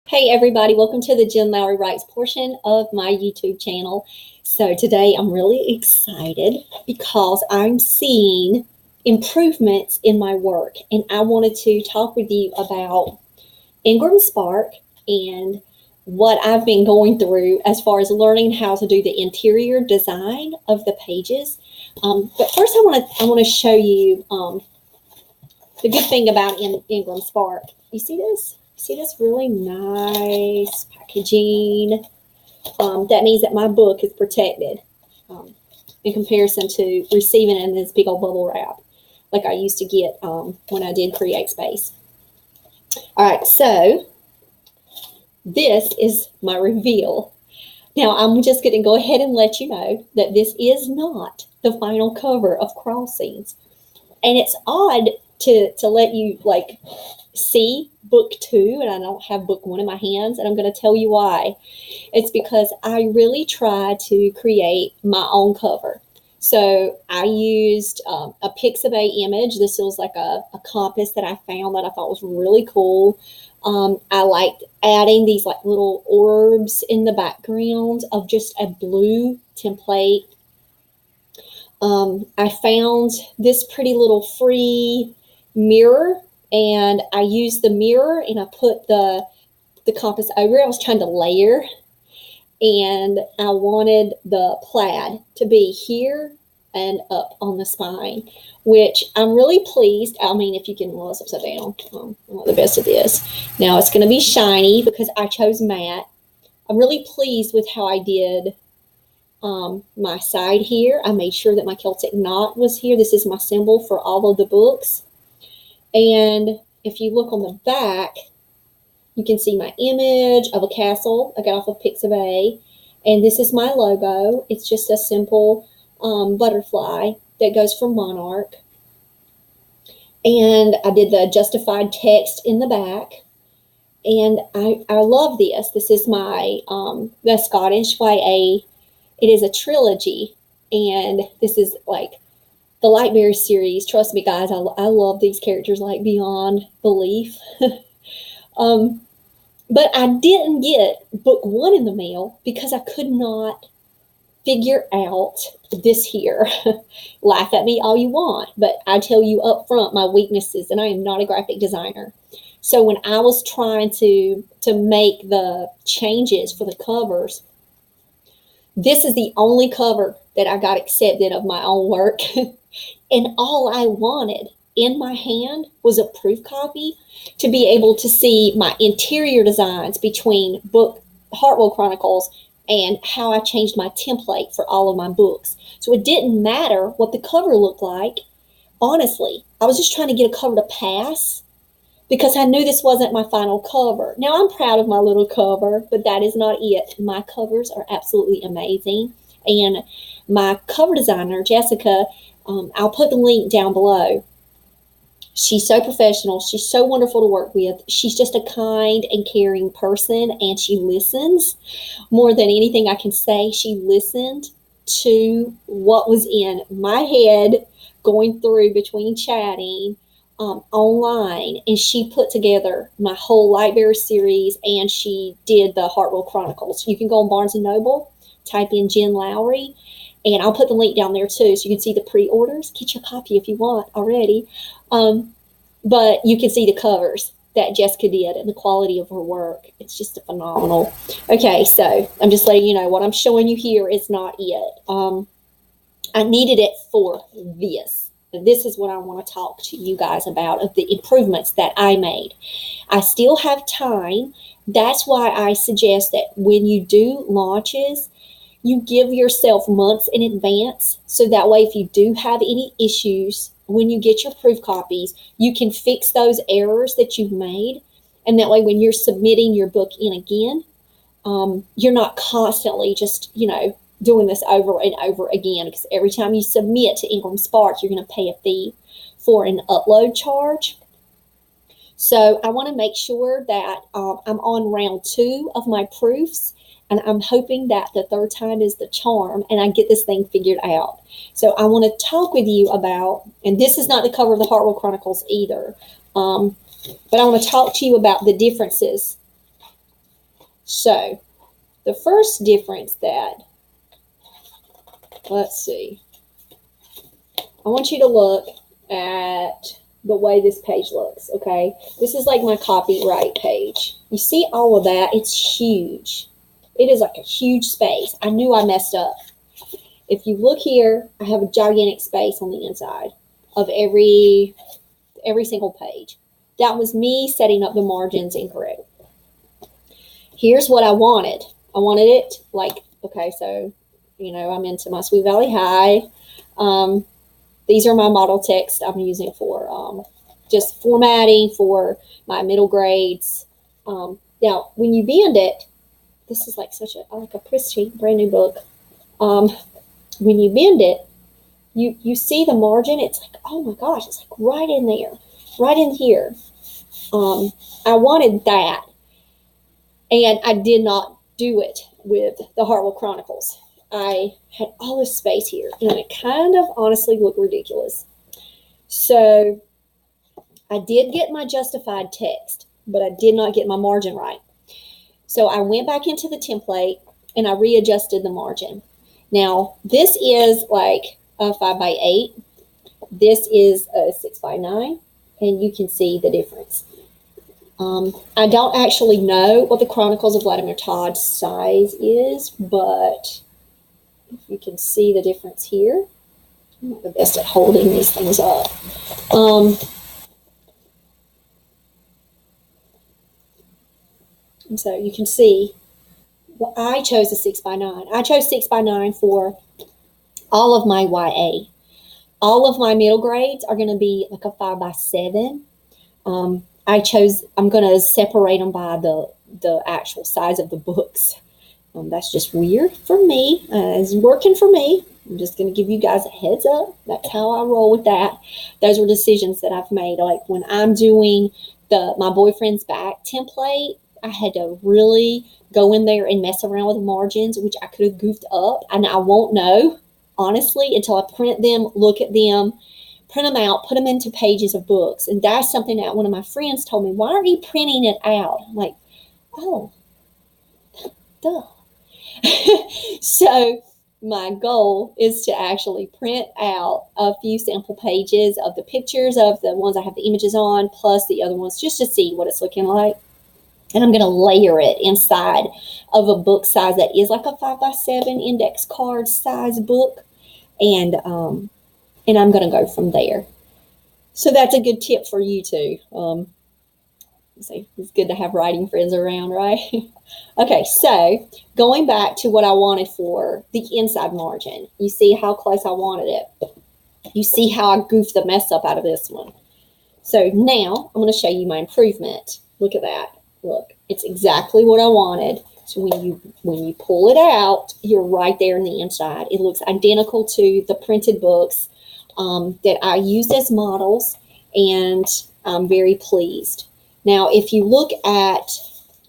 Hey everybody, welcome to the Jen Lowry Writes portion of my YouTube channel. So today I'm really excited because I'm seeing improvements in my work, and I wanted to talk with you about IngramSpark and what I've been going through as far as learning how to do the interior design of the pages. But first I want to show you the good thing about IngramSpark. You see this? See this really nice packaging? That means that my book is protected in comparison to receiving it in this big old bubble wrap like I used to get when I did Create Space. All right, so this is my reveal. Now, I'm just going to go ahead and let you know that this is not the final cover of Crossings. And it's odd to let you see book 2, and I don't have book 1 in my hands, and I'm going to tell you why. It's because I really try to create my own cover. So I used a Pixabay image. This was like a compass that I found that I thought was really cool. I liked adding these like little orbs in the background of just a blue template. I found this pretty little free mirror, and I used the mirror and I put the compass over it. I was trying to layer, and I wanted the plaid to be here and up on the spine, which I'm really pleased. I mean, if you can, well, it's upside down. I'm not the best at this. Now it's going to be shiny because I chose matte. I'm really pleased with how I did my side here. I made sure that my Celtic knot was here. This is my symbol for all of the books. And if you look on the back, you can see my image of a castle I got off of Pixabay. And this is my logo. It's just a simple butterfly that goes for Monarch. And I did the justified text in the back. And I love this. This is my the Scottish YA. It is a trilogy. And this is like the Lightbearers series. Trust me, guys, I love these characters like beyond belief. But I didn't get book 1 in the mail because I could not figure out this here. Laugh at me all you want, but I tell you up front my weaknesses, and I am not a graphic designer. So when I was trying to make the changes for the covers, this is the only cover that I got accepted of my own work. And all I wanted in my hand was a proof copy to be able to see my interior designs between book Hartwell Chronicles and how I changed my template for all of my books. So it didn't matter what the cover looked like. Honestly, I was just trying to get a cover to pass because I knew this wasn't my final cover. Now, I'm proud of my little cover, but that is not it. My covers are absolutely amazing. And my cover designer, Jessica, I'll put the link down below. She's so professional. She's so wonderful to work with. She's just a kind and caring person, and she listens more than anything I can say. She listened to what was in my head going through between chatting online, and she put together my whole Lightbearers series, and she did the Hartwell Chronicles. You can go on Barnes & Noble, type in Jen Lowry, and I'll put the link down there too so you can see the pre-orders. Get your copy if you want already. But you can see the covers that Jessica did and the quality of her work. It's just phenomenal. Okay, so I'm just letting you know what I'm showing you here is not it. I needed it for this. This is what I want to talk to you guys about, of the improvements that I made. I still have time. That's why I suggest that when you do launches, you give yourself months in advance, so that way if you do have any issues when you get your proof copies, you can fix those errors that you've made. And that way when you're submitting your book in again, you're not constantly just, doing this over and over again, because every time you submit to IngramSpark, you're going to pay a fee for an upload charge. So I want to make sure that I'm on round 2 of my proofs, and I'm hoping that the 3rd time is the charm and I get this thing figured out. So I want to talk with you about, and this is not the cover of the Hartwell Chronicles either, but I want to talk to you about the differences So the first difference that, let's see, I want you to look at the way this page looks, okay? This is like my copyright page. You see all of that? It's huge. It is like a huge space. I knew I messed up. If you look here, I have a gigantic space on the inside of every single page. That was me setting up the margins incorrect. Here's what I wanted. I wanted it like, okay, so, you know, I'm into my Sweet Valley High. These are my model text I'm using for just formatting for my middle grades. Now, when you bend it, this is like such a pristine, brand new book. When you bend it, you see the margin. It's like, oh my gosh, it's like right in there, right in here. I wanted that, and I did not do it with the Hartwell Chronicles. I had all this space here, and it kind of honestly looked ridiculous. So I did get my justified text, but I did not get my margin right. So I went back into the template, and I readjusted the margin. Now, this is like a 5x8. This is a 6x9, and you can see the difference. I don't actually know what the Chronicles of Vladimir Todd's size is, but if you can see the difference here. I'm not the best at holding these things up. And so you can see, well, I chose a 6x9. I chose 6x9 for all of my YA. All of my middle grades are going to be like a 5x7. I'm going to separate them by the actual size of the books. That's just weird for me. It's working for me. I'm just going to give you guys a heads up. That's how I roll with that. Those were decisions that I've made. Like when I'm doing my boyfriend's back template, I had to really go in there and mess around with the margins, which I could have goofed up. And I won't know, honestly, until I print them, look at them, print them out, put them into pages of books. And that's something that one of my friends told me, why aren't you printing it out? I'm like, oh, duh. So my goal is to actually print out a few sample pages of the pictures of the ones I have the images on, plus the other ones, just to see what it's looking like. And I'm going to layer it inside of a book size that is like a 5x7 index card size book. And I'm going to go from there. So that's a good tip for you too. It's good to have writing friends around, right? Okay, so going back to what I wanted for the inside margin. You see how close I wanted it. You see how I goofed the mess up out of this one. So now I'm going to show you my improvement. Look at that. Look, it's exactly what I wanted. So when you pull it out, you're right there in the inside. It looks identical to the printed books that I used as models, and I'm very pleased. Now, if you look at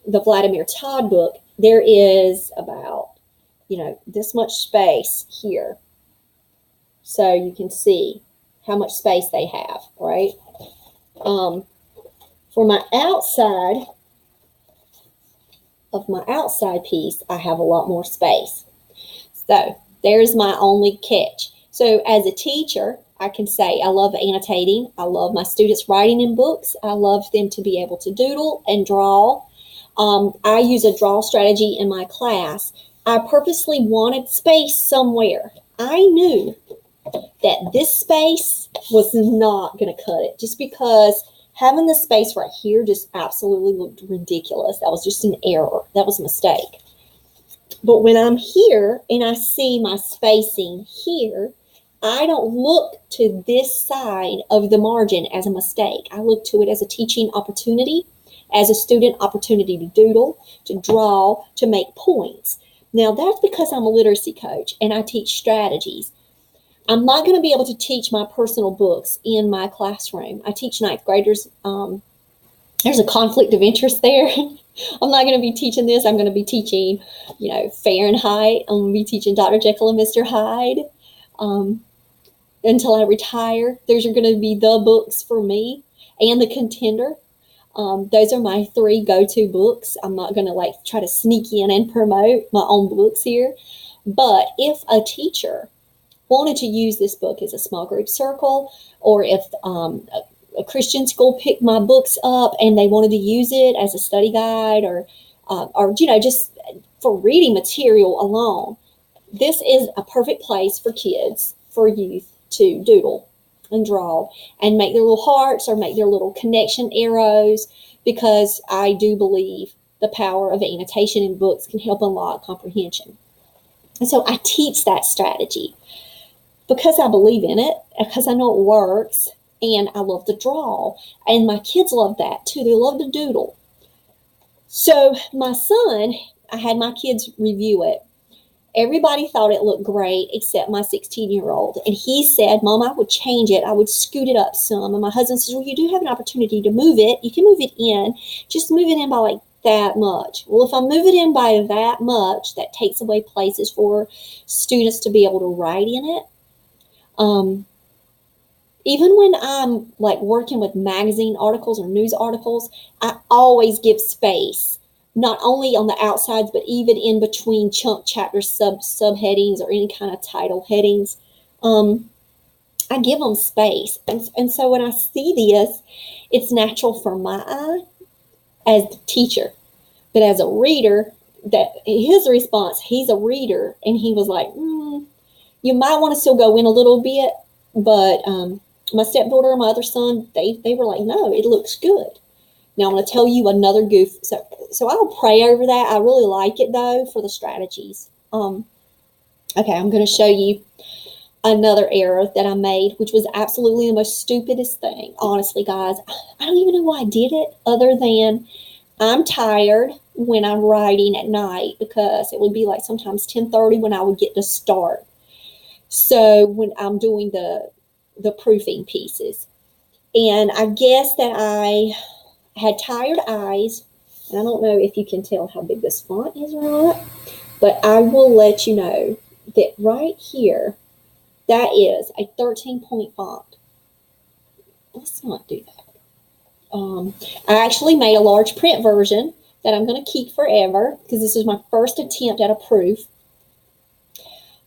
the Vladimir Todd book, there is about, this much space here. So you can see how much space they have, right? For my outside of my outside piece, I have a lot more space. So there's my only catch. So as a teacher, I can say I love annotating. I love my students writing in books. I love them to be able to doodle and draw. I use a draw strategy in my class. I purposely wanted space somewhere. I knew that this space was not going to cut it, just because having the space right here just absolutely looked ridiculous. That was just an error. That was a mistake. But when I'm here and I see my spacing here, I don't look to this side of the margin as a mistake. I look to it as a teaching opportunity, as a student opportunity to doodle, to draw, to make points. Now, that's because I'm a literacy coach and I teach strategies. I'm not going to be able to teach my personal books in my classroom. I teach ninth graders. There's a conflict of interest there. I'm not going to be teaching this. I'm going to be teaching, Fahrenheit. I'm going to be teaching Dr. Jekyll and Mr. Hyde until I retire. Those are going to be the books for me and the contender. Those are my 3 go-to books. I'm not going to like try to sneak in and promote my own books here. But if a teacher wanted to use this book as a small group circle, or if a Christian school picked my books up and they wanted to use it as a study guide, or just for reading material alone, this is a perfect place for kids, for youth to doodle and draw and make their little hearts or make their little connection arrows, because I do believe the power of annotation in books can help unlock comprehension. And so I teach that strategy because I believe in it, because I know it works, and I love to draw. And my kids love that too. They love to doodle. So my son, I had my kids review it. Everybody thought it looked great except my 16-year-old. And he said, Mom, I would change it. I would scoot it up some. And my husband says, well, you do have an opportunity to move it. You can move it in. Just move it in by like that much. Well, if I move it in by that much, that takes away places for students to be able to write in it. Even when I'm like working with magazine articles or news articles, I always give space, not only on the outsides, but even in between chunk chapters, subheadings, or any kind of title headings. I give them space. And so when I see this, it's natural for my eye as the teacher. But as a reader, that his response, he's a reader, and he was like, you might want to still go in a little bit, but my stepdaughter and my other son, they were like, no, it looks good. Now I'm going to tell you another goof. So I'll pray over that. I really like it though for the strategies. Okay, I'm going to show you another error that I made, which was absolutely the most stupidest thing. Honestly, guys, I don't even know why I did it, other than I'm tired when I'm writing at night, because it would be like sometimes 10:30 when I would get to start. So when I'm doing the proofing pieces, and I guess that I had tired eyes, and I don't know if you can tell how big this font is or not, but I will let you know that right here, that is a 13-point font. Let's not do that. I actually made a large print version that I'm going to keep forever, because this is my first attempt at a proof.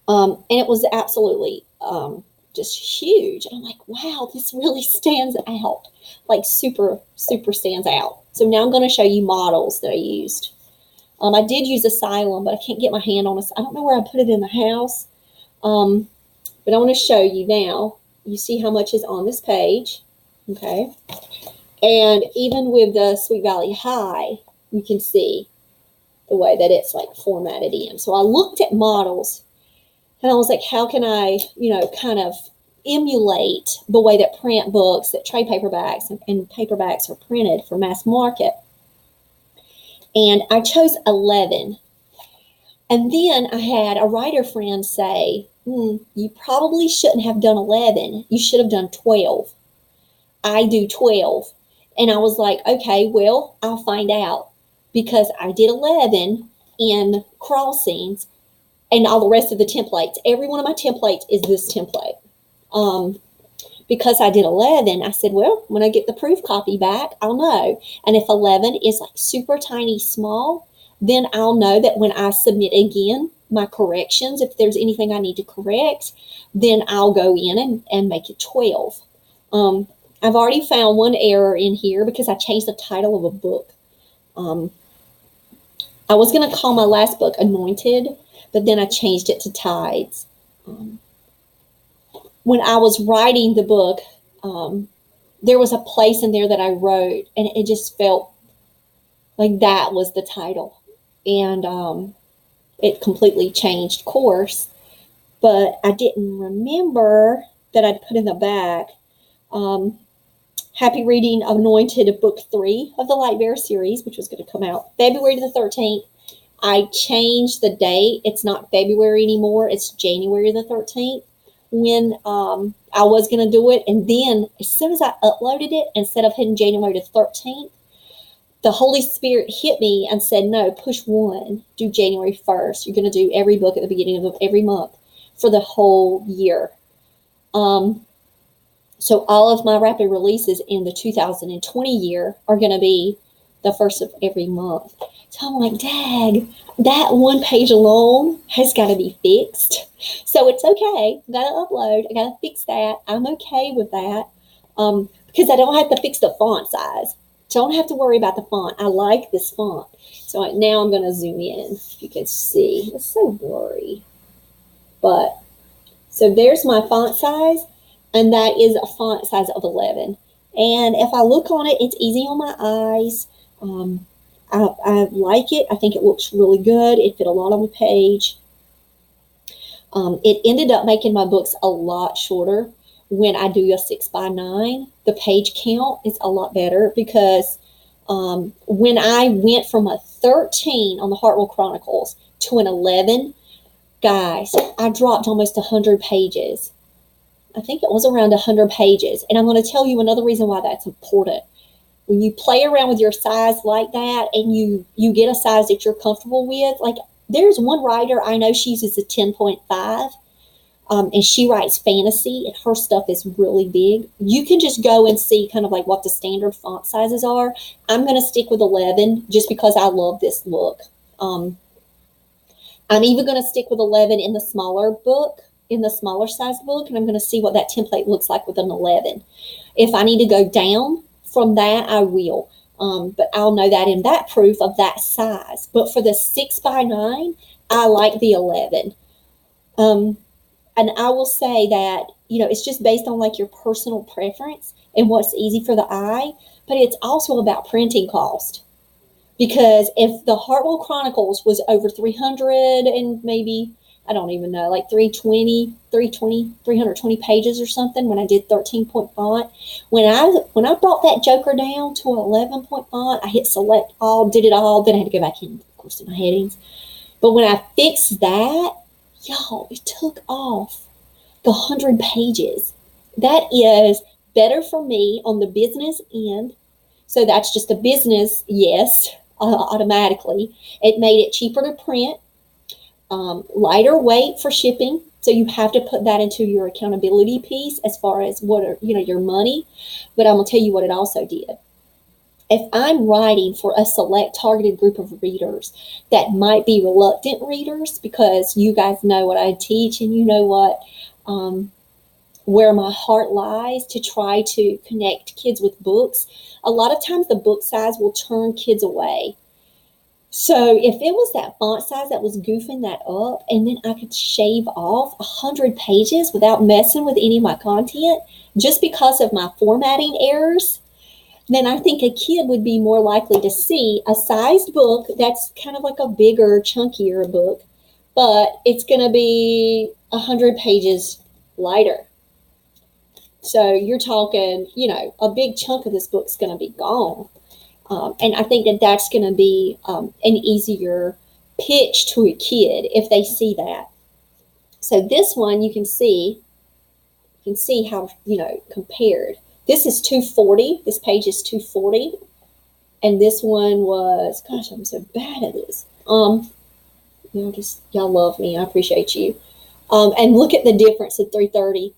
And it was absolutely just huge. And I'm like, wow, this really stands out. Like super, super stands out. So now I'm going to show you models that I used. I did use Asylum, but I can't get my hand on it. I don't know where I put it in the house. But I want to show you now. You see how much is on this page. Okay. And even with the Sweet Valley High, you can see the way that it's like formatted in. So I looked at models, and I was like, how can I, kind of emulate the way that print books, that trade paperbacks and paperbacks are printed for mass market? And I chose 11. And then I had a writer friend say, you probably shouldn't have done 11. You should have done 12. I do 12. And I was like, okay, well, I'll find out. Because I did 11 in crossings, and all the rest of the templates. Every one of my templates is this template. Because I did 11, I said, well, when I get the proof copy back, I'll know. And if 11 is like super tiny small, then I'll know that when I submit again my corrections, if there's anything I need to correct, then I'll go in and make it 12. I've already found one error in here because I changed the title of a book. I was going to call my last book Anointed, but then I changed it to Tides. When I was writing the book, there was a place in there that I wrote, and it just felt like that was the title. And it completely changed course, but I didn't remember that I'd put in the back, happy reading Anointed, book 3 of the Lightbearers Series, which was going to come out February the 13th. I changed the date. It's not February anymore. It's January the 13th when I was going to do it. And then as soon as I uploaded it, instead of hitting January the 13th, the Holy Spirit hit me and said, no, push 1, do January 1st. You're going to do every book at the beginning of every month for the whole year. So all of my rapid releases in the 2020 year are going to be the first of every month. So I'm like, dag, that one page alone has got to be fixed. So it's okay. I got to upload. I got to fix that. I'm okay with that because I don't have to fix the font size. Don't have to worry about the font. I like this font. So now I'm going to zoom in. If you can see, it's so blurry. But so there's my font size, and that is a font size of 11. And if I look on it, it's easy on my eyes. I like it. I think it looks really good. It fit a lot on the page. It ended up making my books a lot shorter. When I do a 6x9, the page count is a lot better because when I went from a 13 on the Hartwell Chronicles to an 11, guys, I dropped almost 100 pages. I think it was around 100 pages. And I'm going to tell you another reason why that's important. When you play around with your size like that and you get a size that you're comfortable with, like there's one writer I know, she uses a 10.5. And she writes fantasy, and her stuff is really big. You can just go and see kind of like what the standard font sizes are. I'm going to stick with 11 just because I love this look. I'm even going to stick with 11 in the smaller book, in the smaller size book, and I'm going to see what that template looks like with an 11. If I need to go down from that, I will. But I'll know that in that proof of that size. But for the 6x9, I like the 11. And I will say that, it's just based on like your personal preference and what's easy for the eye, but it's also about printing cost. Because if the Hartwell Chronicles was over 300 and maybe, I don't even know, like 320 pages or something when I did 13-point font, when I brought that joker down to an 11-point font, I hit select all, did it all, then I had to go back in, of course, to my headings. But when I fixed that, y'all, it took off the 100 pages. That is better for me on the business end. So that's just a business yes, automatically. It made it cheaper to print, lighter weight for shipping. So you have to put that into your accountability piece as far as what are, your money. But I'm going to tell you what it also did. If I'm writing for a select targeted group of readers that might be reluctant readers, because you guys know what I teach and you know what, where my heart lies to try to connect kids with books, a lot of times the book size will turn kids away. So if it was that font size that was goofing that up, and then I could shave off 100 pages without messing with any of my content just because of my formatting errors, then I think a kid would be more likely to see a sized book that's kind of like a bigger, chunkier book, but it's going to be 100 pages lighter. So you're talking, a big chunk of this book's going to be gone. And I think that that's going to be an easier pitch to a kid if they see that. So this one, you can see how, compared. This is 240. This page is 240. And this one was, gosh, I'm so bad at this. Y'all love me. I appreciate you. And look at the difference at 330.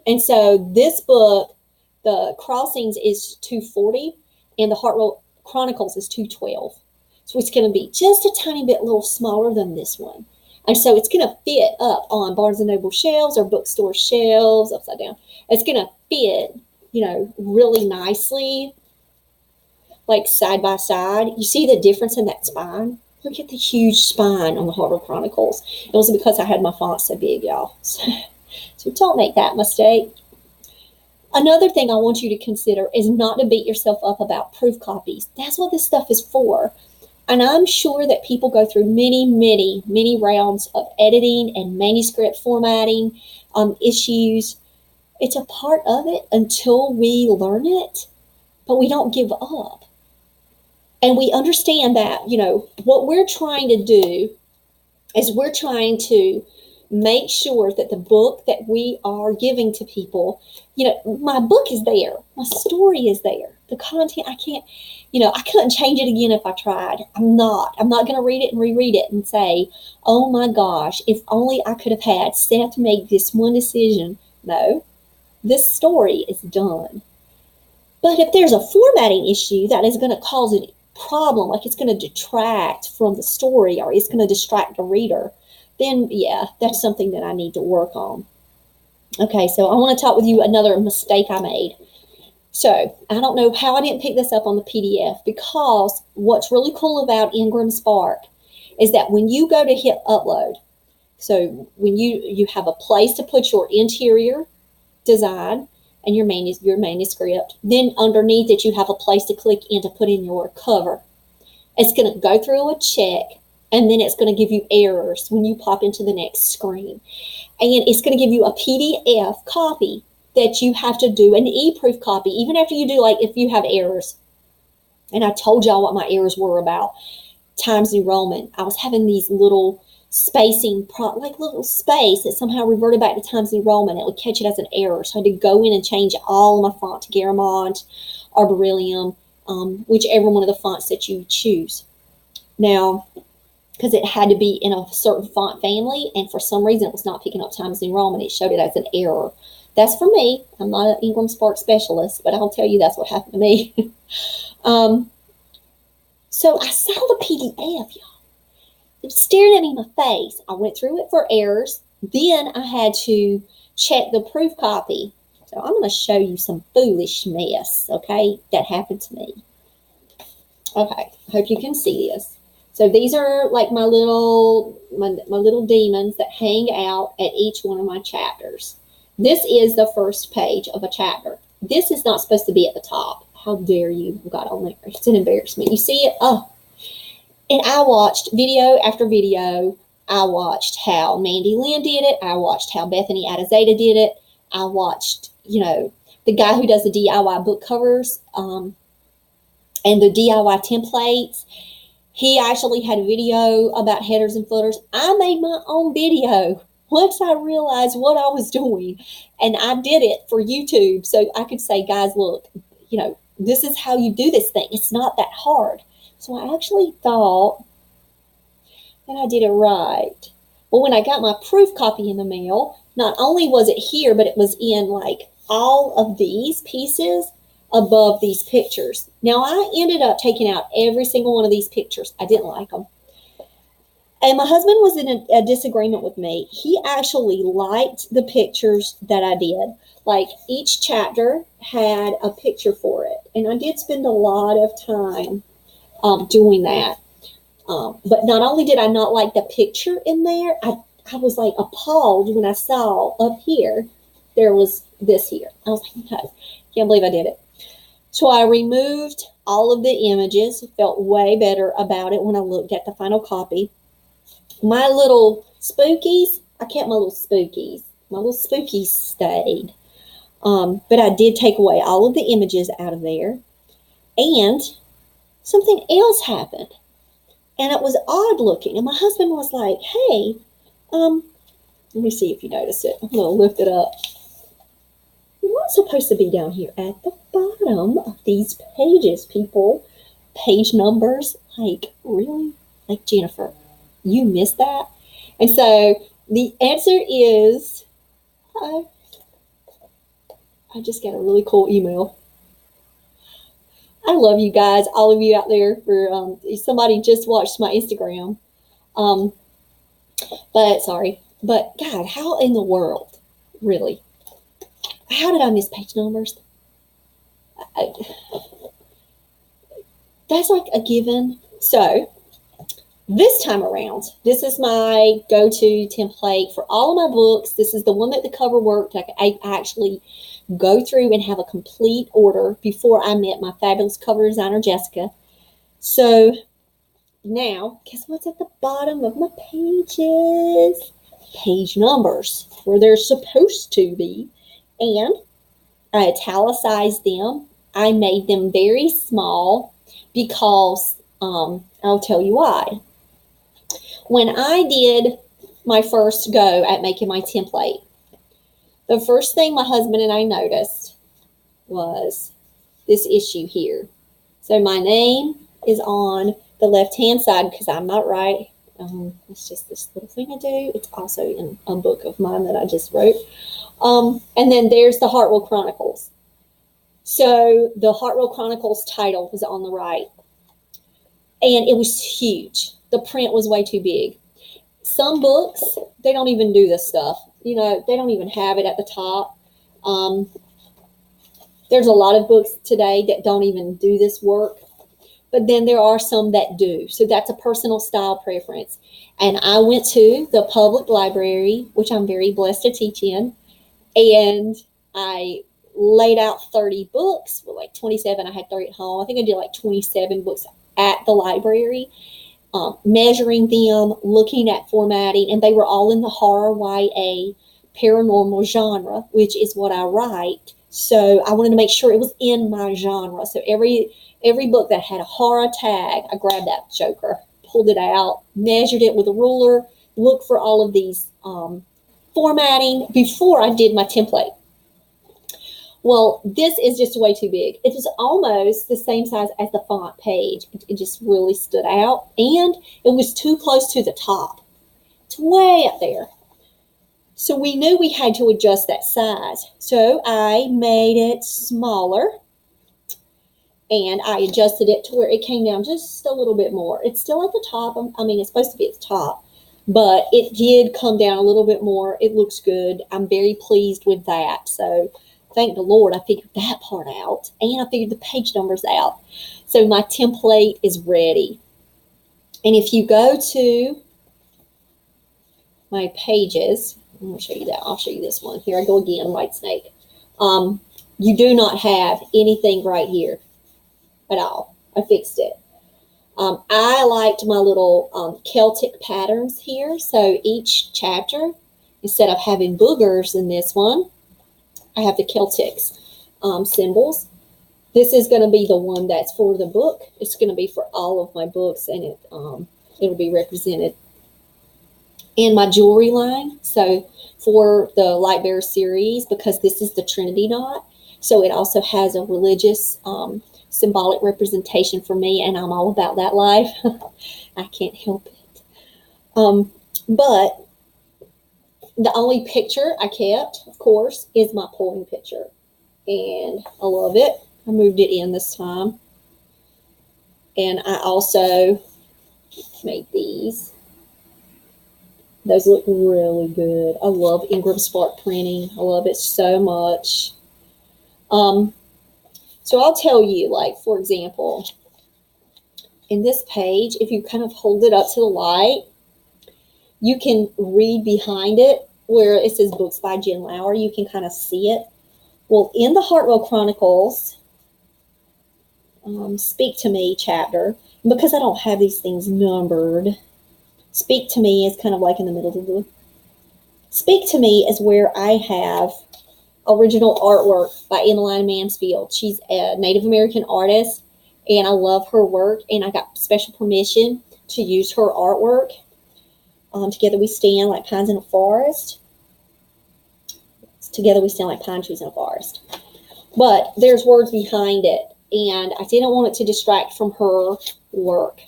And so this book, the Crossings is 240 and the Hartwell Chronicles is 212. So it's going to be just a tiny bit little smaller than this one. And so it's going to fit up on Barnes & Noble shelves or bookstore shelves, upside down. It's going to fit, really nicely, like side by side. You see the difference in that spine? Look at the huge spine on the Hartwell Chronicles. It was because I had my font so big, y'all. So don't make that mistake. Another thing I want you to consider is not to beat yourself up about proof copies. That's what this stuff is for. And I'm sure that people go through many, many, many rounds of editing and manuscript formatting issues. It's a part of it until we learn it, but we don't give up. And we understand that, what we're trying to do is we're trying to make sure that the book that we are giving to people, my book is there. My story is there. The content, I couldn't change it again if I tried. I'm not going to read it and reread it and say, oh my gosh, if only I could have had Seth make this one decision. No, this story is done. But if there's a formatting issue that is going to cause a problem, like it's going to detract from the story or it's going to distract the reader, then yeah, that's something that I need to work on. Okay, so I want to talk with you another mistake I made. So I don't know how I didn't pick this up on the PDF, because what's really cool about IngramSpark is that when you go to hit upload, so when you have a place to put your interior design and your manuscript, then underneath it you have a place to click in to put in your cover. It's going to go through a check, and then it's going to give you errors when you pop into the next screen. And it's going to give you a PDF copy that you have to do an e-proof copy, even after you do, like if you have errors. And I told y'all what my errors were about Times New Roman. I was having these little spacing, like little space that somehow reverted back to Times New Roman. It would catch it as an error. So I had to go in and change all of my font to Garamond or Beryllium, whichever one of the fonts that you choose. Now, because it had to be in a certain font family, and for some reason it was not picking up Times New Roman. It showed it as an error. That's for me. I'm not an IngramSpark specialist, but I'll tell you that's what happened to me. So I saw the PDF, y'all. It was staring at me in my face. I went through it for errors. Then I had to check the proof copy. So I'm going to show you some foolish mess, okay, that happened to me. Okay, I hope you can see this. So these are like my little demons that hang out at each one of my chapters. This is the first page of a chapter. This is not supposed to be at the top. How dare you got on there? It's an embarrassment. You see it? Oh. And I watched video after video. I watched how Mandy Lynn did it. I watched how Bethany Adazeta did it. I watched, the guy who does the DIY book covers and the DIY templates. He actually had a video about headers and footers. I made my own video once I realized what I was doing. And I did it for YouTube so I could say, guys, look, this is how you do this thing. It's not that hard. So I actually thought that I did it right. Well, when I got my proof copy in the mail, not only was it here, but it was in like all of these pieces above these pictures. Now, I ended up taking out every single one of these pictures. I didn't like them. And my husband was in a disagreement with me. He actually liked the pictures that I did. Like each chapter had a picture for it. And I did spend a lot of time doing that. But not only did I not like the picture in there, I was like appalled when I saw up here, there was this here. I was like, no, can't believe I did it. So I removed all of the images, felt way better about it when I looked at the final copy. My little spookies, I kept my little spookies. My little spookies stayed. But I did take away all of the images out of there. And something else happened. And it was odd looking. And my husband was like, hey, let me see if you notice it. I'm going to lift it up. You're not supposed to be down here at the bottom of these pages, people. Page numbers. Like, really? Like, Jennifer, you missed that? And so the answer is, I just got a really cool email. I love you guys, all of you out there. For somebody just watched my Instagram. But God, how in the world, really? How did I miss page numbers? That's like a given. So this time around, this is my go-to template for all of my books. This is the one that the cover worked. I actually go through and have a complete order before I met my fabulous cover designer, Jessica. So now, guess what's at the bottom of my pages? Page numbers, where they're supposed to be. And I italicized them. I made them very small because I'll tell you why. When I did my first go at making my template, the first thing my husband and I noticed was this issue here. So my name is on the left-hand side because I'm not right. It's just this little thing I do. It's also in a book of mine that I just wrote. And then there's the Hartwell Chronicles. So the Hartwell Chronicles title was on the right. And it was huge. The print was way too big. Some books, they don't even do this stuff. They don't even have it at the top. There's a lot of books today that don't even do this work. But then there are some that do. So that's a personal style preference. And I went to the public library, which I'm very blessed to teach in. And I laid out 30 books, well, like 27. I had 30 at home. I think I did like 27 books at the library, measuring them, looking at formatting, and they were all in the horror, YA, paranormal genre, which is what I write. So I wanted to make sure it was in my genre. So every book that had a horror tag, I grabbed that joker, pulled it out, measured it with a ruler, looked for all of these formatting before I did my template. Well, this is just way too big. It was almost the same size as the font page. It just really stood out, and it was too close to the top. It's way up there. So we knew we had to adjust that size. So I made it smaller, and I adjusted it to where it came down just a little bit more. It's still at the top. I mean, it's supposed to be at the top, but it did come down a little bit more. It looks good. I'm very pleased with that. So thank the Lord I figured that part out, and I figured the page numbers out. So my template is ready. And if you go to my pages, I'm going to show you that. I'll show you this one. Here I go again, White Snake. You do not have anything right here at all. I fixed it. I liked my little Celtic patterns here. So each chapter, instead of having boogers in this one, I have the Celtics symbols. This is going to be the one that's for the book. It's going to be for all of my books, and it'll be represented in my jewelry line. So for the Lightbearers Series, because this is the Trinity knot, so it also has a religious symbolic representation for me, and I'm all about that life. I can't help it. But the only picture I kept, of course, is my pulling picture. And I love it. I moved it in this time. And I also made these. Those look really good. I love IngramSpark printing. I love it so much. So I'll tell you, like, for example, in this page, if you kind of hold it up to the light, you can read behind it where it says books by Jen Lauer. You can kind of see it. Well, in the Hartwell Chronicles Speak to Me chapter, because I don't have these things numbered, Speak to Me is kind of like in the middle of the Speak to Me is where I have original artwork by Emmeline Mansfield. She's a Native American artist, and I love her work, and I got special permission to use her artwork. Together we stand like pines in a forest. Together we stand like pine trees in a forest. But there's words behind it, and I didn't want it to distract from her work.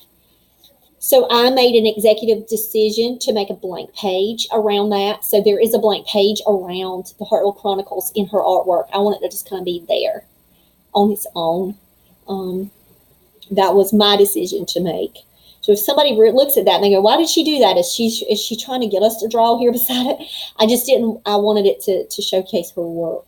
So I made an executive decision to make a blank page around that. So there is a blank page around the Hartwell Chronicles in her artwork. I want it to just kind of be there on its own. That was my decision to make. So if somebody looks at that and they go, why did she do that? Is she trying to get us to draw here beside it? I wanted it to showcase her work.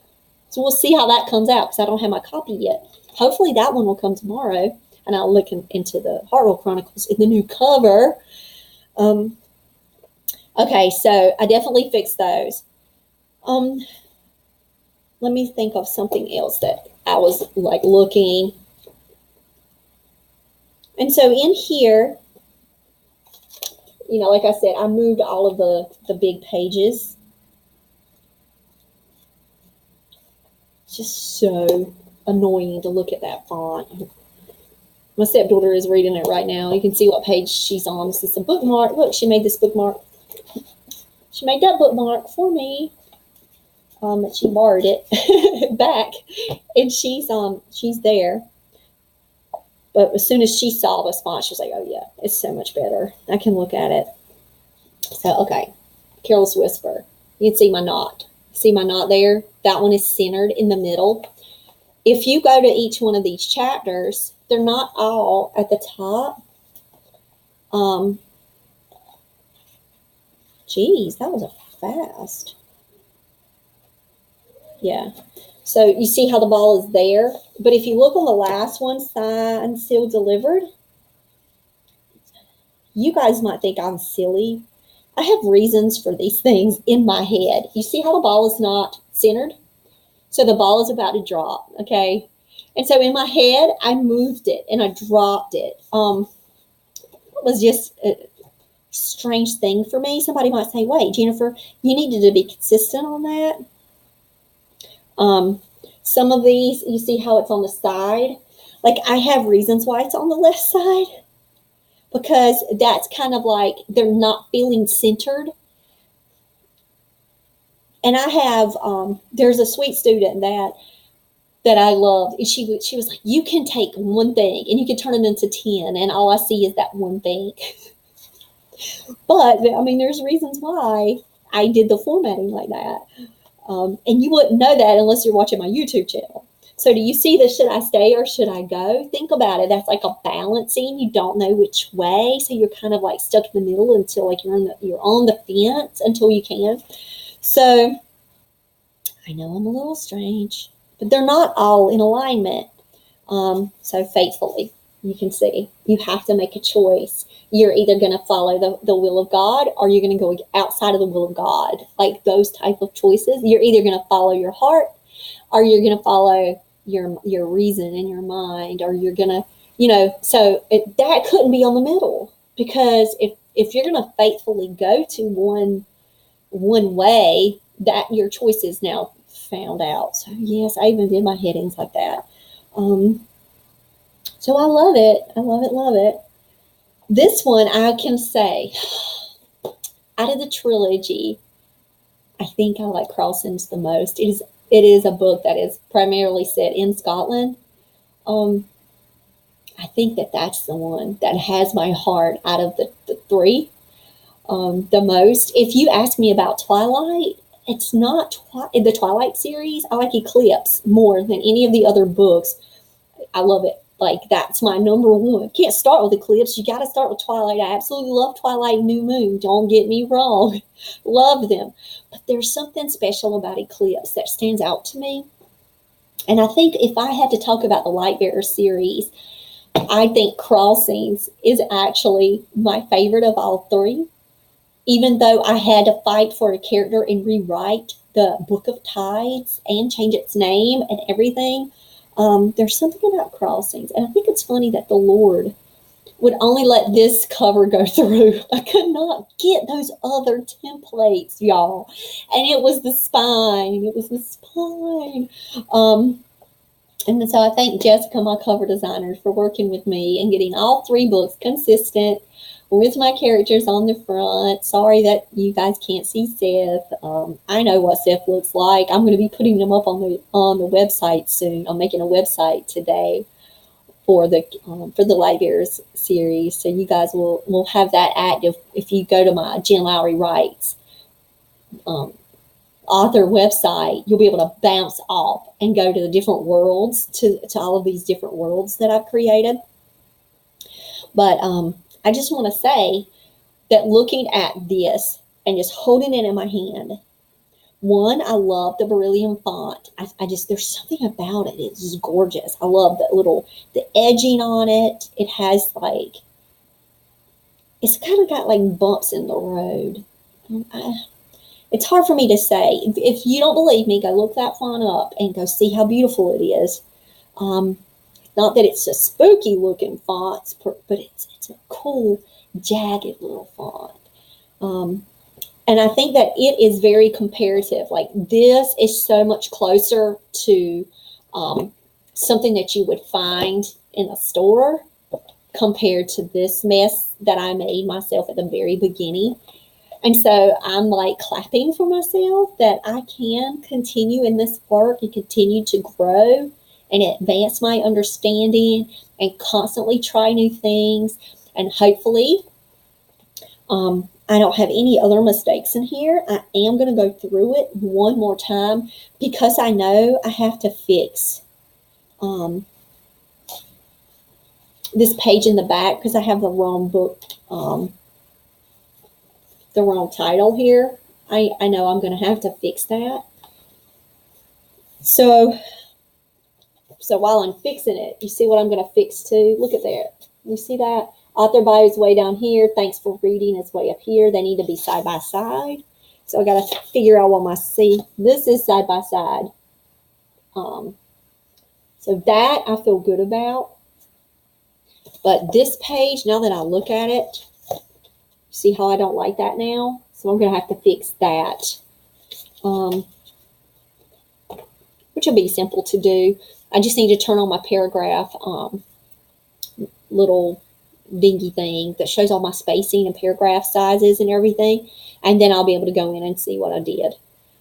So we'll see how that comes out, because I don't have my copy yet. Hopefully that one will come tomorrow, and I'll look into the Hartwell Chronicles in the new cover. Okay, so I definitely fixed those. Let me think of something else that I was like looking. And so in here, like I said, I moved all of the big pages. It's just so annoying to look at that font. My stepdaughter is reading it right now. You can see what page she's on. This is a bookmark. Look, she made this bookmark. She made that bookmark for me. She borrowed it back, and she's there. But as soon as she saw the font, she was like, oh yeah, it's so much better. I can look at it. So, okay, Careless Whisper. You can see my knot. See my knot there? That one is centered in the middle. If you go to each one of these chapters, they're not all at the top. Geez, that was a fast. Yeah. So you see how the ball is there? But if you look on the last one, signed, sealed, delivered, you guys might think I'm silly. I have reasons for these things in my head. You see how the ball is not centered? So the ball is about to drop, okay? And so in my head, I moved it and I dropped it. It was just a strange thing for me. Somebody might say, wait, Jennifer, you needed to be consistent on that. Some of these, you see how it's on the side? Like, I have reasons why it's on the left side, because that's kind of like they're not feeling centered. And I have, there's a sweet student that I loved. And she was like, you can take one thing and you can turn it into 10. And all I see is that one thing. But, I mean, there's reasons why I did the formatting like that. And you wouldn't know that unless you're watching my YouTube channel. So do you see the should I stay or should I go? Think about it. That's like a balancing. You don't know which way. So you're kind of like stuck in the middle until like you're on the fence until you can. So I know I'm a little strange, but they're not all in alignment. So faithfully, you can see you have to make a choice. You're either going to follow the will of God or you're going to go outside of the will of God. Like those type of choices. You're either going to follow your heart or you're going to follow your reason and your mind, or you're going to, so that couldn't be on the middle, because if you're going to faithfully go to one way, that your choice is now found out. So yes, I even did my headings like that. So I love it. I love it, love it. This one, I can say, out of the trilogy, I think I like Crossings the most. It is a book that is primarily set in Scotland. I think that's the one that has my heart out of the three the most. If you ask me about Twilight, it's not the Twilight series. I like Eclipse more than any of the other books. I love it. Like, that's my number one. Can't start with Eclipse. You got to start with Twilight. I absolutely love Twilight and New Moon. Don't get me wrong. Love them. But there's something special about Eclipse that stands out to me. And I think if I had to talk about the Lightbearers series, I think Crossings is actually my favorite of all three. Even though I had to fight for a character and rewrite the Book of Tides and change its name and everything, there's something about Crossings. And I think it's funny that the Lord would only let this cover go through. I could not get those other templates, y'all. And it was the spine. It was the spine. And so I thank Jessica, my cover designer, for working with me and getting all three books consistent with my characters on the front. Sorry that you guys can't see Seth. I know what Seth looks like. I'm going to be putting them up on the website soon. I'm making a website today for the Lightbearers series, so you guys will have that active. If you go to my Jen Lowry Writes author website, you'll be able to bounce off and go to the different worlds, to all of these different worlds that I've created. But I just want to say that looking at this and just holding it in my hand, one, I love the beryllium font. I just, there's something about it. It's just gorgeous. I love the edging on it. It has like, it's kind of got like bumps in the road. It's hard for me to say. If you don't believe me, go look that font up and go see how beautiful it is. Not that it's a spooky looking font, but it's a cool, jagged little font. And I think that it is very comparative. Like, this is so much closer to something that you would find in a store compared to this mess that I made myself at the very beginning. And so I'm like clapping for myself that I can continue in this work and continue to grow and advance my understanding and constantly try new things. And hopefully, I don't have any other mistakes in here. I am going to go through it one more time because I know I have to fix this page in the back because I have the wrong book, the wrong title here. I know I'm going to have to fix that. So while I'm fixing it, you see what I'm going to fix too? Look at that. You see that? Author bio is way down here. Thanks for reading is way up here. They need to be side by side. So I got to figure out what my C. This is side by side. So that I feel good about. But this page, now that I look at it, see how I don't like that now? So I'm going to have to fix that. Which will be simple to do. I just need to turn on my paragraph little dingy thing that shows all my spacing and paragraph sizes and everything. And then I'll be able to go in and see what I did.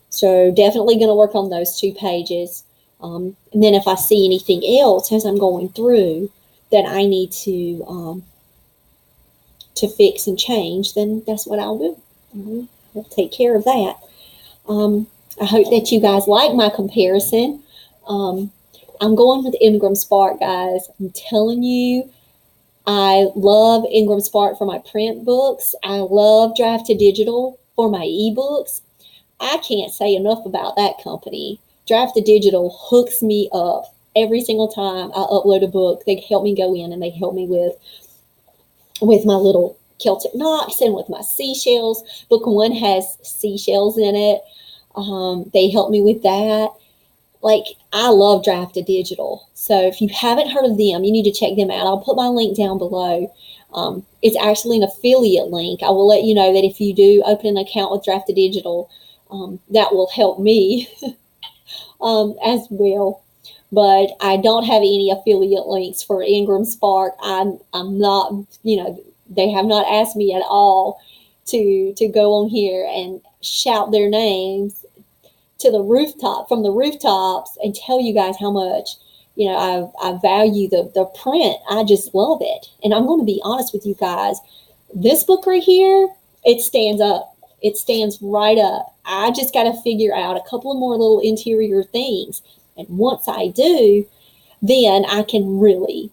So definitely going to work on those 2 pages. And then if I see anything else as I'm going through that I need to fix and change, then that's what I'll do. I'll take care of that. I hope that you guys like my comparison. I'm going with IngramSpark, guys. I'm telling you, I love IngramSpark for my print books. I love Drive to Digital for my ebooks. I can't say enough about that company. Drive to Digital hooks me up every single time I upload a book. They help me go in and they help me with my little Celtic knots and with my seashells. Book 1 has seashells in it. They help me with that. Like, I love Drive to Digital. So if you haven't heard of them, you need to check them out. I'll put my link down below. It's actually an affiliate link. I will let you know that if you do open an account with Drive to Digital, that will help me as well. But I don't have any affiliate links for IngramSpark. I'm not, they have not asked me at all to go on here and shout their names to the rooftop, from the rooftops, and tell you guys how much, I value the print. I just love it. And I'm going to be honest with you guys. This book right here, it stands up. It stands right up. I just got to figure out a couple of more little interior things. And once I do, then I can really,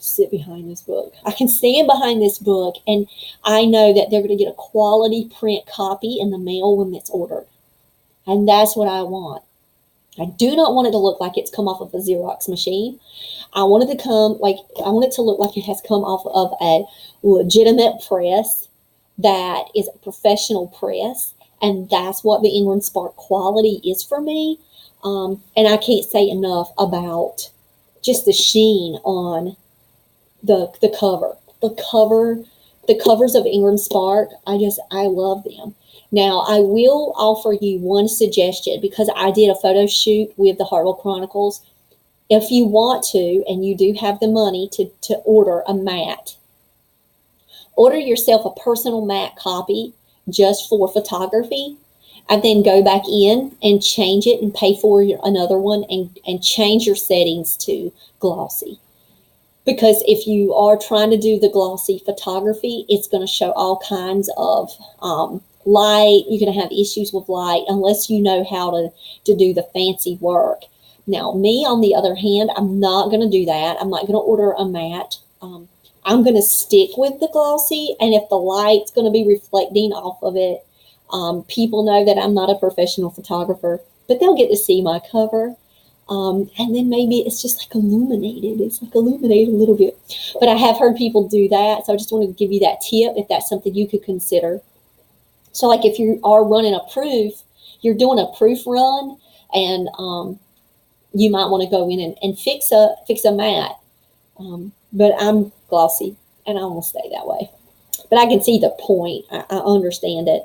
sit behind this book. I can stand behind this book, and I know that they're going to get a quality print copy in the mail when it's ordered. And that's what I want. I do not want it to look like it's come off of a Xerox machine. I want it to look like it has come off of a legitimate press that is a professional press. And that's what the IngramSpark quality is for me. And I can't say enough about just the sheen on the cover. The covers of IngramSpark, I love them. Now, I will offer you one suggestion because I did a photo shoot with the Hartwell Chronicles. If you want to, and you do have the money to order a mat, order yourself a personal mat copy just for photography, and then go back in and change it and pay for another one and change your settings to glossy. Because if you are trying to do the glossy photography, it's going to show all kinds of light. You're going to have issues with light unless you know how to do the fancy work. Now, me, on the other hand, I'm not going to do that. I'm not going to order a matte. I'm going to stick with the glossy, and if the light's going to be reflecting off of it, people know that I'm not a professional photographer, but they'll get to see my cover. And then maybe it's just like illuminated. It's like illuminated a little bit. But I have heard people do that, so I just wanted to give you that tip if that's something you could consider. So like if you are running a proof, you're doing a proof run, and you might want to go in and fix a matte. But I'm glossy, and I want to stay that way. But I can see the point. I understand it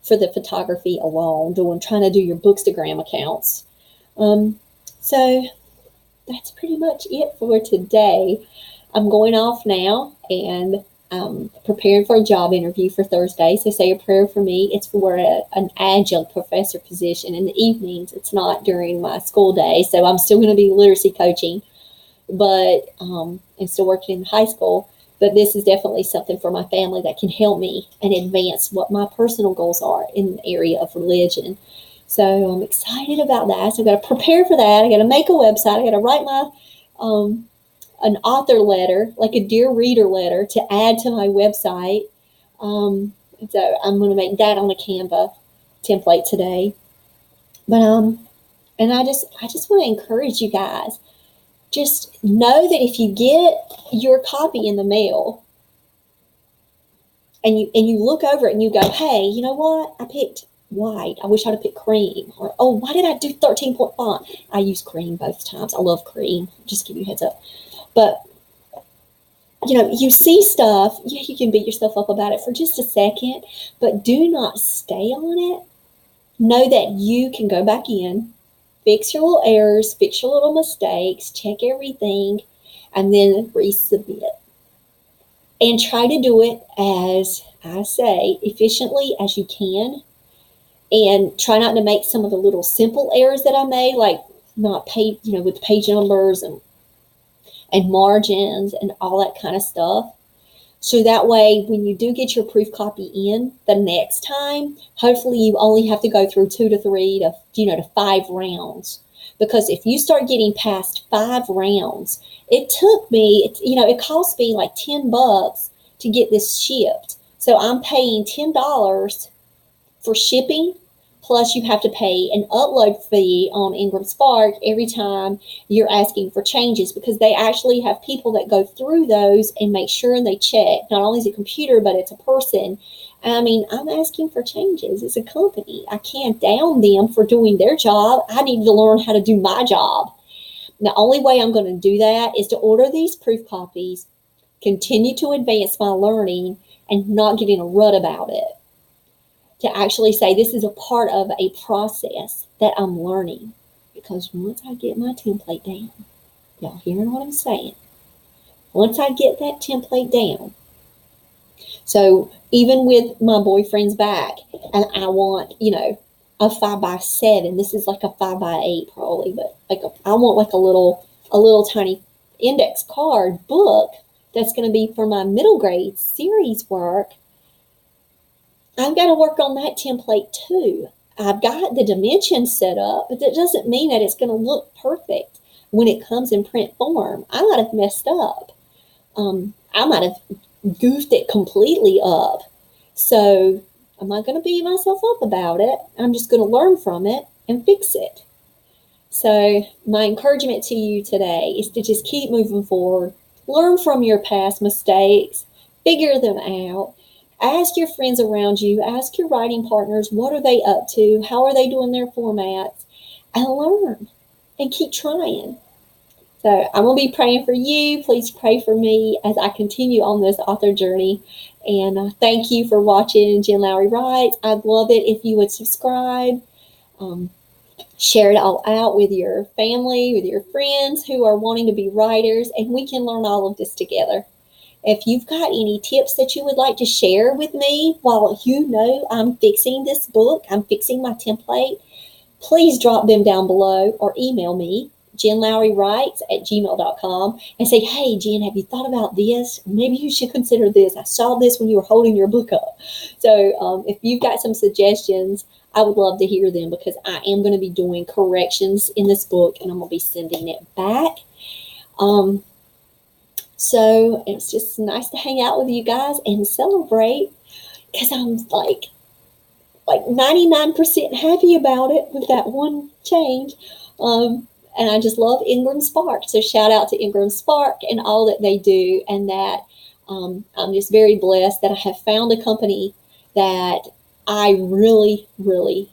for the photography alone, trying to do your Bookstagram accounts. So that's pretty much it for today. I'm going off now, and I'm preparing for a job interview for Thursday. So say a prayer for me. It's for an adjunct professor position in the evenings. It's not during my school day. So I'm still going to be literacy coaching, but I'm still working in high school. But this is definitely something for my family that can help me and advance what my personal goals are in the area of religion. So I'm excited about that. So I've got to prepare for that. I got to make a website. I got to write my an author letter, like a Dear Reader letter, to add to my website. So I'm going to make that on a Canva template today. But and I just want to encourage you guys. Just know that if you get your copy in the mail and you look over it and you go, hey, you know what? I picked white. I wish I'd have picked cream. Or, oh, why did I do 13-point font? I use cream both times. I love cream. Just give you a heads up. But, you see stuff, you can beat yourself up about it for just a second, but do not stay on it. Know that you can go back in, fix your little errors, fix your little mistakes, check everything, and then resubmit. And try to do it, as I say, efficiently as you can. And try not to make some of the little simple errors that I made, like not page, with page numbers and margins and all that kind of stuff. So that way, when you do get your proof copy in the next time, hopefully you only have to go through 2 to 3 to 5 rounds. Because if you start getting past 5 rounds, it cost me like $10 to get this shipped. So I'm paying $10 for shipping, plus you have to pay an upload fee on IngramSpark every time you're asking for changes, because they actually have people that go through those and make sure and they check. Not only is it a computer, but it's a person. I mean, I'm asking for changes. It's a company. I can't down them for doing their job. I need to learn how to do my job. The only way I'm going to do that is to order these proof copies, continue to advance my learning, and not get in a rut about it. To actually say this is a part of a process that I'm learning. Because once I get my template down, y'all hearing what I'm saying? Once I get that template down, so even with my boyfriend's bag, and I want, a 5x7, this is like a 5x8 probably, but I want like a little tiny index card book that's going to be for my middle grade series work. I've got to work on that template too. I've got the dimensions set up, but that doesn't mean that it's going to look perfect when it comes in print form. I might have messed up. I might have goofed it completely up. So I'm not going to beat myself up about it. I'm just going to learn from it and fix it. So my encouragement to you today is to just keep moving forward. Learn from your past mistakes. Figure them out. Ask your friends around you, ask your writing partners, what are they up to? How are they doing their formats? And learn and keep trying. So I'm going to be praying for you. Please pray for me as I continue on this author journey. And thank you for watching Jen Lowry Writes. I'd love it if you would subscribe. Share it all out with your family, with your friends who are wanting to be writers, and we can learn all of this together. If you've got any tips that you would like to share with me while I'm fixing this book, I'm fixing my template, please drop them down below or email me, jenlowrywrites@gmail.com, and say, hey, Jen, have you thought about this? Maybe you should consider this. I saw this when you were holding your book up. So if you've got some suggestions, I would love to hear them, because I am going to be doing corrections in this book and I'm going to be sending it back. So it's just nice to hang out with you guys and celebrate, because I'm like 99% happy about it with that one change. And I just love IngramSpark. So shout out to IngramSpark and all that they do. And that I'm just very blessed that I have found a company that I really, really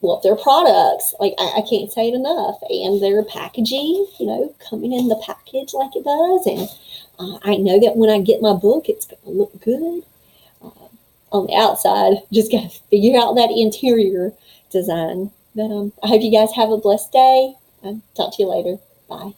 love their products. I can't say it enough. And their packaging, coming in the package like it does. And I know that when I get my book, it's going to look good on the outside. Just got to figure out that interior design. But I hope you guys have a blessed day. I'll talk to you later. Bye.